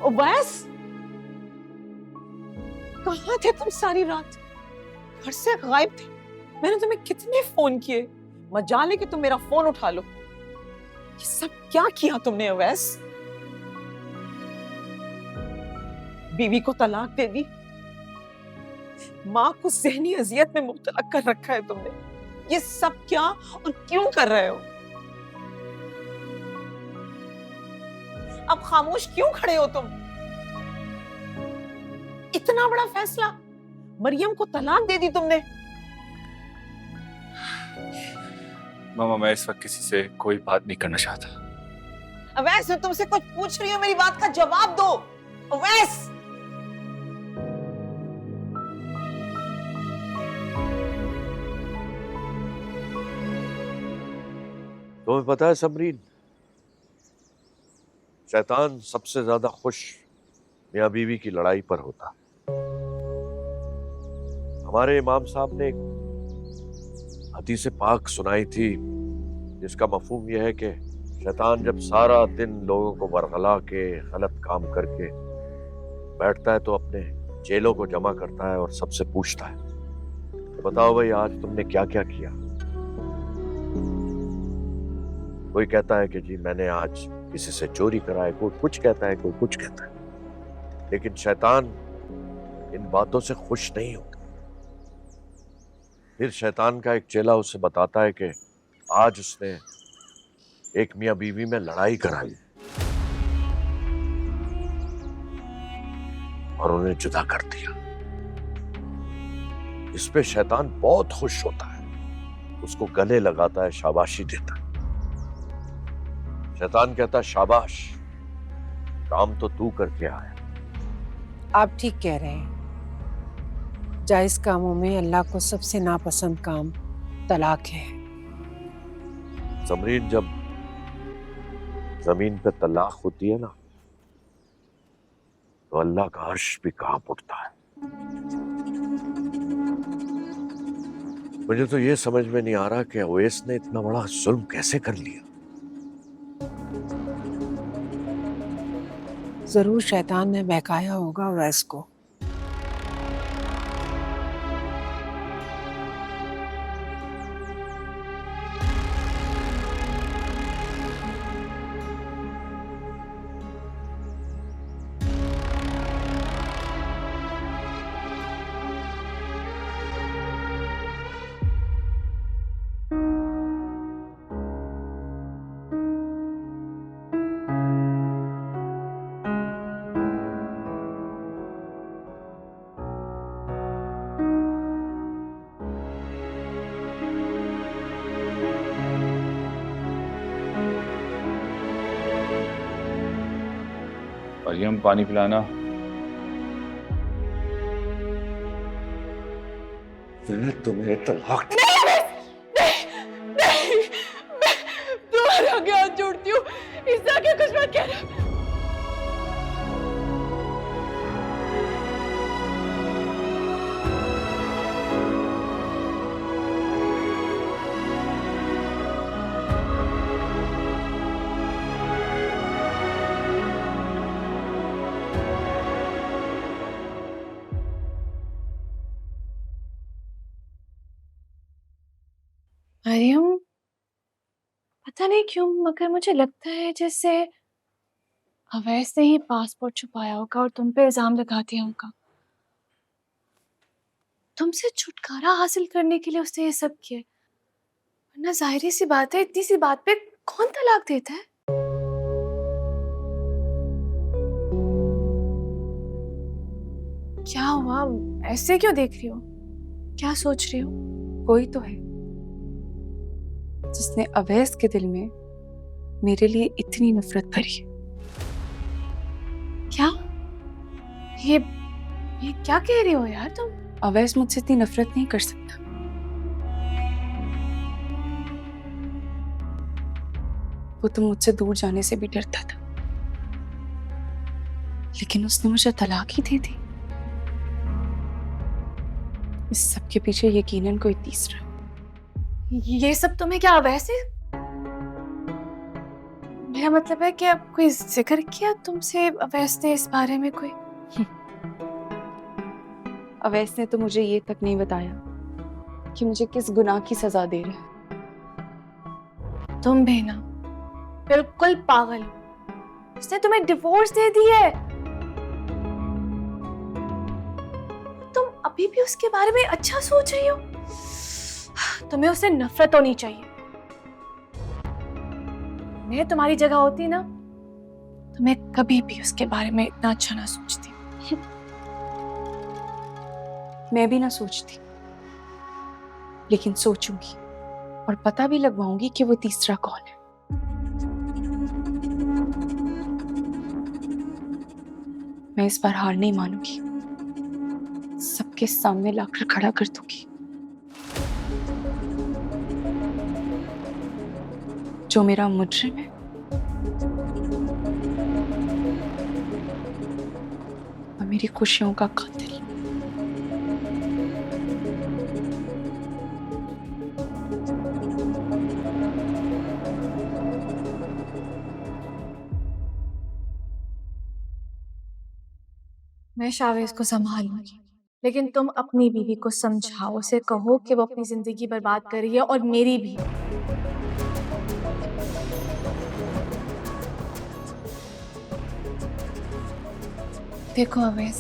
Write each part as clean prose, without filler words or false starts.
उवैस, कहाँ थे तुम सारी रात? घर से गायब थे। मैंने तुम्हें कितने फोन किए, मजाल है कि तुम मेरा फोन उठा लो। ये सब क्या किया तुमने उवैस? बीवी को तलाक दे दी, माँ को ज़हनी अजियत में मुब्तला कर रखा है तुमने। ये सब क्या और क्यों कर रहे हो? अब खामोश क्यों खड़े हो तुम? इतना बड़ा फैसला, मरियम को तलाक दे दी तुमने। मामा, मैं इस वक्त किसी से कोई बात नहीं करना चाहता। अवैस, मैं तुमसे कुछ पूछ रही हूँ, मेरी बात का जवाब दो। अवैस, तुम्हें पता है समरीन, शैतान सबसे ज्यादा खुश मियां बीवी की लड़ाई पर होता। हमारे इमाम साहब ने एक हदीस पाक सुनाई थी जिसका मफहूम यह है कि शैतान जब सारा दिन लोगों को बरगला के गलत काम करके बैठता है तो अपने चेलों को जमा करता है और सबसे पूछता है, तो बताओ भाई आज तुमने क्या क्या किया। कोई कहता है कि जी मैंने आज किसी से चोरी करा है, कोई कुछ कहता है, कोई कुछ कहता है। लेकिन शैतान इन बातों से खुश नहीं होता। फिर शैतान का एक चेला उसे बताता है कि आज उसने एक मियां बीवी में लड़ाई कराई और उन्हें जुदा कर दिया। इस पे शैतान बहुत खुश होता है, उसको गले लगाता है, शाबाशी देता है। शैतान कहता है शाबाश, काम तो तू करके आया। आप ठीक कह रहे हैं। जायज कामों में अल्लाह को सबसे नापसंद काम तलाक है। समरीन, जब जमीन पे तलाक होती है ना, तो अल्लाह का अर्श भी कांप उठता है। मुझे तो ये समझ में नहीं आ रहा कि ओवैस ने इतना बड़ा जुल्म कैसे कर लिया। जरूर शैतान ने बहकाया होगा उवैस को। मरियम, पानी पिलाना। मैंने तुम्हें तलाक नहीं नहीं नहीं, मैं तुम्हारे आगे हाथ जोड़ती हूँ, इससे आगे कुछ मत कहना। मरियम, पता नहीं क्यों मगर मुझे लगता है जैसे अवैस ने ही पासपोर्ट छुपाया होगा और तुम पे इल्जाम लगा दिया होगा। तुमसे छुटकारा हासिल करने के लिए उसने ये सब किया। वरना जाहिर सी बात है, इतनी सी बात पे कौन तलाक देता है? क्या हुआ, ऐसे क्यों देख रही हो? क्या सोच रही हो? कोई तो है जिसने अवैस के दिल में मेरे लिए इतनी नफरत भरी है। क्या? ये क्या कह रही हो यार तुम? अवैस मुझसे इतनी नफरत नहीं कर सकता। वो तो मुझसे दूर जाने से भी डरता था, लेकिन उसने मुझे तलाक ही दे दी। इस सब के पीछे यकीनन कोई तीसरा। ये सब तुम्हें क्या अवैस है? मेरा मतलब है कि अब कोई जिक्र किया तुमसे अवैस ने इस बारे में कोई? अवैस ने तो मुझे ये तक नहीं बताया कि मुझे किस गुनाह की सजा दे रहा है। तुम भी ना बिल्कुल पागल हो। उसने तुम्हें डिवोर्स दे दी है। तुम अभी भी उसके बारे में अच्छा सोच रही हो? तुम्हें उससे नफरत होनी चाहिए। मैं तुम्हारी जगह होती ना तो मैं कभी भी उसके बारे में इतना अच्छा ना सोचती। मैं भी ना सोचती, लेकिन सोचूंगी और पता भी लगवाऊंगी कि वो तीसरा कौन है। मैं इस बार हार नहीं मानूंगी, सबके सामने लाकर खड़ा कर दूंगी। जो मेरा मुजरिम है और मेरी खुशियों का कातिल। मैं शावेज को संभाल लूंगी, लेकिन तुम अपनी बीवी को समझाओ, उसे कहो कि वो अपनी जिंदगी बर्बाद कर रही है और मेरी भी। देखो अवैस,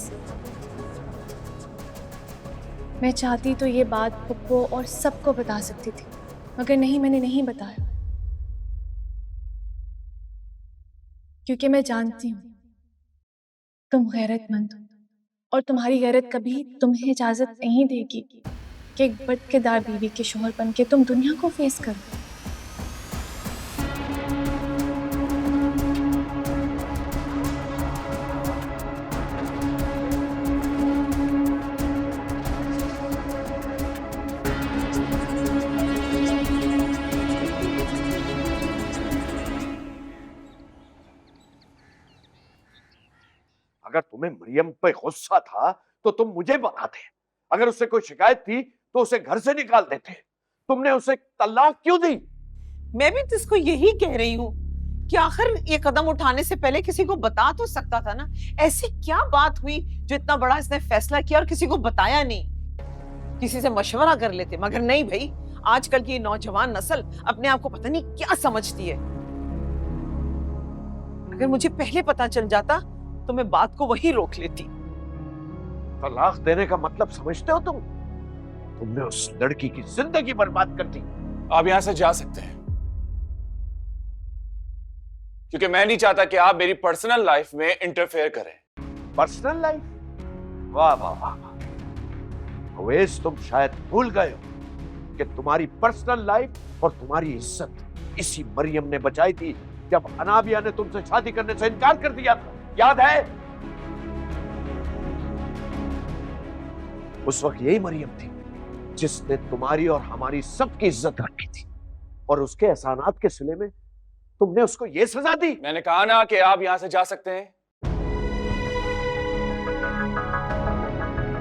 मैं चाहती तो ये बात पप्पू और सबको बता सकती थी, मगर नहीं, मैंने नहीं बताया क्योंकि मैं जानती हूँ तुम गैरतमंद हो और तुम्हारी गैरत कभी तुम्हें इजाजत नहीं देगी कि एक बदकिरदार बीवी के शोहर बन के तुम दुनिया को फेस करो। अगर तुम्हें मरियम पे गुस्सा था तो तुम मुझे बताते। अगर उससे कोई शिकायत थी तो उसे घर से निकाल देते। तुमने उसे तलाक क्यों दी? मैं भी जिसको यही कह रही हूँ कि आखिर ये कदम उठाने से पहले किसी को बता तो सकता था ना। ऐसी क्या बात हुई जो इतना बड़ा इसने फैसला किया और किसी को बताया नहीं? किसी से मशवरा कर लेते, मगर नहीं भाई। आजकल की नौजवान नस्ल अपने आप को पता नहीं क्या समझती है। अगर मुझे पहले पता चल जाता तो मैं बात को वही रोक लेती। तलाक देने का मतलब समझते हो तुम? तुमने उस लड़की की जिंदगी बर्बाद कर दी। आप यहां से जा सकते हैं, क्योंकि मैं नहीं चाहता कि आप मेरी पर्सनल लाइफ में इंटरफेयर करें। Personal life? वाह वाह वाह वाह। अवैस, तुम शायद भूल गए हो कि तुम्हारी पर्सनल लाइफ और तुम्हारी इज्जत इसी मरियम ने बचाई थी जब अनाबिया ने तुमसे शादी करने से इनकार कर दिया था। याद है? उस वक्त यही मरियम थी जिसने तुम्हारी और हमारी सबकी इज्जत रखी थी, और उसके एहसानात के सिले में तुमने उसको ये सजा दी। मैंने कहा ना कि आप यहां से जा सकते हैं।